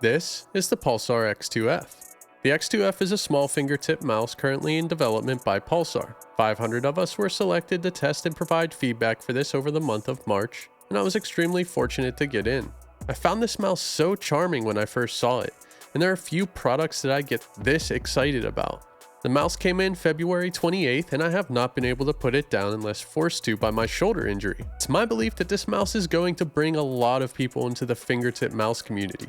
This is the Pulsar X2F. The X2F is a small fingertip mouse currently in development by Pulsar. 500 of us were selected to test and provide feedback for this over the month of March, and I was extremely fortunate to get in. I found this mouse so charming when I first saw it, and there are few products that I get this excited about. The mouse came in February 28th, and I have not been able to put it down unless forced to by my shoulder injury. It's my belief that this mouse is going to bring a lot of people into the fingertip mouse community.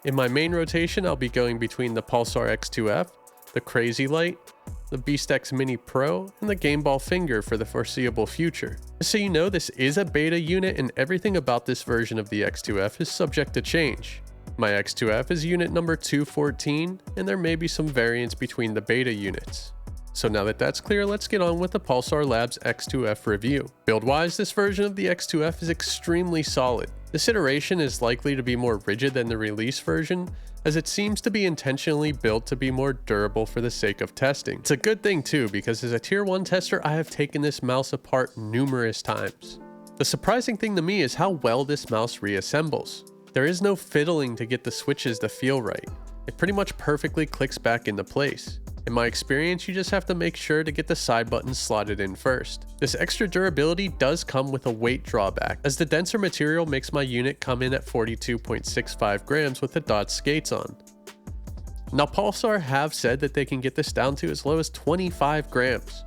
In my main rotation, I'll be going between the Pulsar X2F, the Crazy Light, the Beast X Mini Pro, and the Game Ball Finger for the foreseeable future. Just so you know, this is a beta unit and everything about this version of the X2F is subject to change. My X2F is unit number 214, and there may be some variance between the beta units. So now that that's clear, let's get on with the Pulsar Labs X2F review. Build-wise, this version of the X2F is extremely solid. This iteration is likely to be more rigid than the release version, as it seems to be intentionally built to be more durable for the sake of testing. It's a good thing too, because as a tier 1 tester, I have taken this mouse apart numerous times. The surprising thing to me is how well this mouse reassembles. There is no fiddling to get the switches to feel right. It pretty much perfectly clicks back into place. In my experience, you just have to make sure to get the side buttons slotted in first. This extra durability does come with a weight drawback, as the denser material makes my unit come in at 42.65 grams with the dot skates on. Now, Pulsar have said that they can get this down to as low as 25 grams.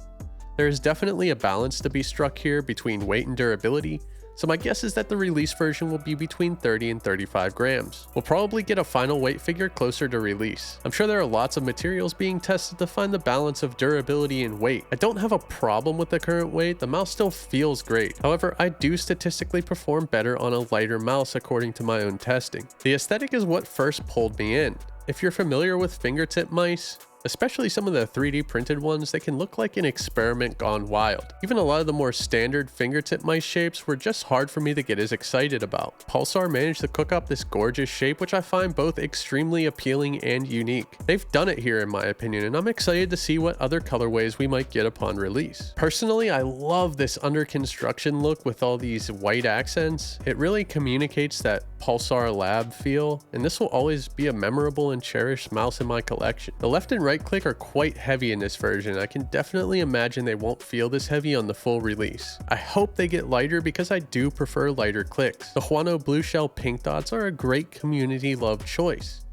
There is definitely a balance to be struck here between weight and durability, so my guess is that the release version will be between 30 and 35 grams. We'll probably get a final weight figure closer to release. I'm sure there are lots of materials being tested to find the balance of durability and weight. I don't have a problem with the current weight, the mouse still feels great. However, I do statistically perform better on a lighter mouse according to my own testing. The aesthetic is what first pulled me in. If you're familiar with fingertip mice, especially some of the 3D printed ones, they can look like an experiment gone wild. Even a lot of the more standard fingertip mice shapes were just hard for me to get as excited about. Pulsar managed to cook up this gorgeous shape, which I find both extremely appealing and unique. They've done it here in my opinion, and I'm excited to see what other colorways we might get upon release. Personally, I love this under construction look with all these white accents. It really communicates that Pulsar Lab feel, and this will always be a memorable and cherished mouse in my collection. The left and right click are quite heavy in this version. I can definitely imagine they won't feel this heavy on the full release. I hope they get lighter because I do prefer lighter clicks. The Huano Blue Shell pink dots are a great community loved choice.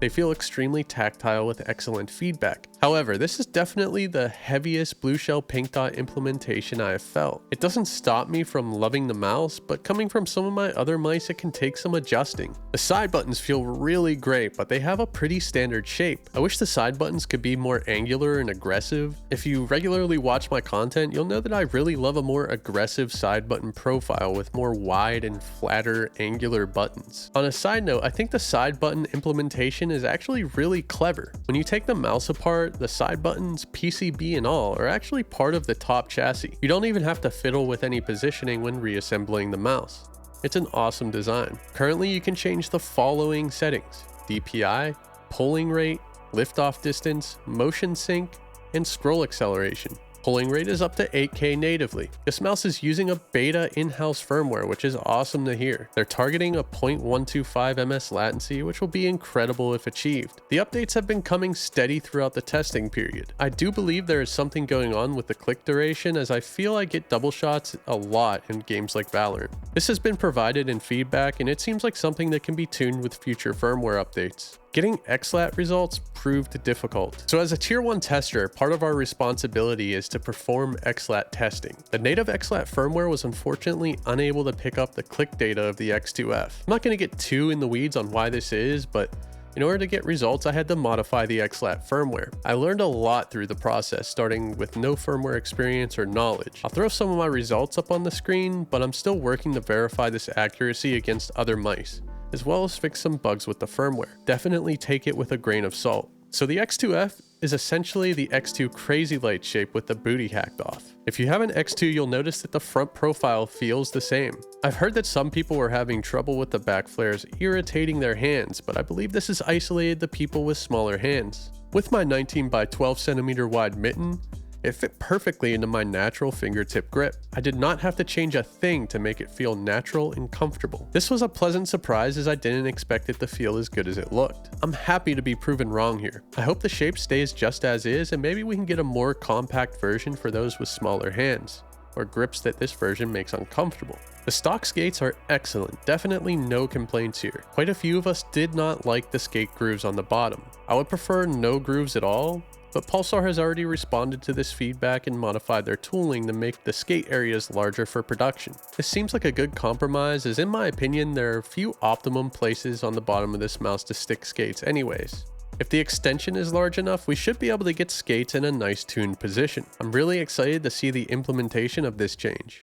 They feel extremely tactile with excellent feedback. However, this is definitely the heaviest blue shell pink dot implementation I have felt. It doesn't stop me from loving the mouse, but coming from some of my other mice, it can take some adjusting. The side buttons feel really great, but they have a pretty standard shape. I wish the side buttons could be more angular and aggressive. If you regularly watch my content, you'll know that I really love a more aggressive side button profile with more wide and flatter angular buttons. On a side note, I think the side button implementation is actually really clever. When you take the mouse apart, the side buttons, PCB and all, are actually part of the top chassis. You don't even have to fiddle with any positioning when reassembling the mouse. It's an awesome design. Currently, you can change the following settings: DPI, polling rate, liftoff distance, motion sync, and scroll acceleration. Polling rate is up to 8K natively. This mouse is using a beta in-house firmware, which is awesome to hear. They're targeting a 0.125 ms latency, which will be incredible if achieved. The updates have been coming steady throughout the testing period. I do believe there is something going on with the click duration, as I feel I get double shots a lot in games like Valorant. This has been provided in feedback, and it seems like something that can be tuned with future firmware updates. Getting XLAT results proved difficult. So as a tier 1 tester, part of our responsibility is to perform XLAT testing. The native XLAT firmware was unfortunately unable to pick up the click data of the X2F. I'm not going to get too in the weeds on why this is, but in order to get results, I had to modify the XLAT firmware. I learned a lot through the process, starting with no firmware experience or knowledge. I'll throw some of my results up on the screen, but I'm still working to verify this accuracy against other mice, as well as fix some bugs with the firmware. Definitely take it with a grain of salt. So the X2F is essentially the X2 Crazy Light shape with the booty hacked off. If you have an X2, you'll notice that the front profile feels the same. I've heard that some people were having trouble with the back flares irritating their hands, but I believe this is isolated to people with smaller hands. With my 19 by 12 centimeter wide mitten, It fit perfectly into my natural fingertip grip. I did not have to change a thing to make it feel natural and comfortable. This was a pleasant surprise as I didn't expect it to feel as good as it looked. I'm happy to be proven wrong here. I hope the shape stays just as is, and maybe we can get a more compact version for those with smaller hands, or grips that this version makes uncomfortable. The stock skates are excellent, definitely no complaints here. Quite a few of us did not like the skate grooves on the bottom. I would prefer no grooves at all, but Pulsar has already responded to this feedback and modified their tooling to make the skate areas larger for production. This seems like a good compromise, as in my opinion there are few optimum places on the bottom of this mouse to stick skates anyways. If the extension is large enough, we should be able to get skates in a nice tuned position. I'm really excited to see the implementation of this change.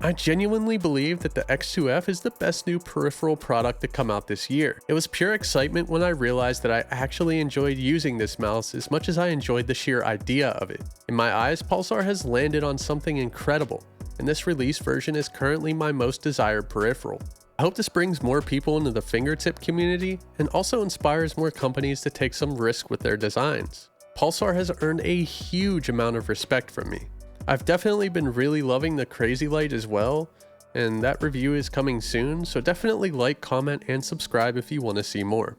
I genuinely believe that the X2F is the best new peripheral product to come out this year. It was pure excitement when I realized that I actually enjoyed using this mouse as much as I enjoyed the sheer idea of it. In my eyes, Pulsar has landed on something incredible, and this release version is currently my most desired peripheral. I hope this brings more people into the fingertip community and also inspires more companies to take some risk with their designs. Pulsar has earned a huge amount of respect from me. I've definitely been really loving the Crazy Light as well, and that review is coming soon, so definitely like, comment, and subscribe if you want to see more.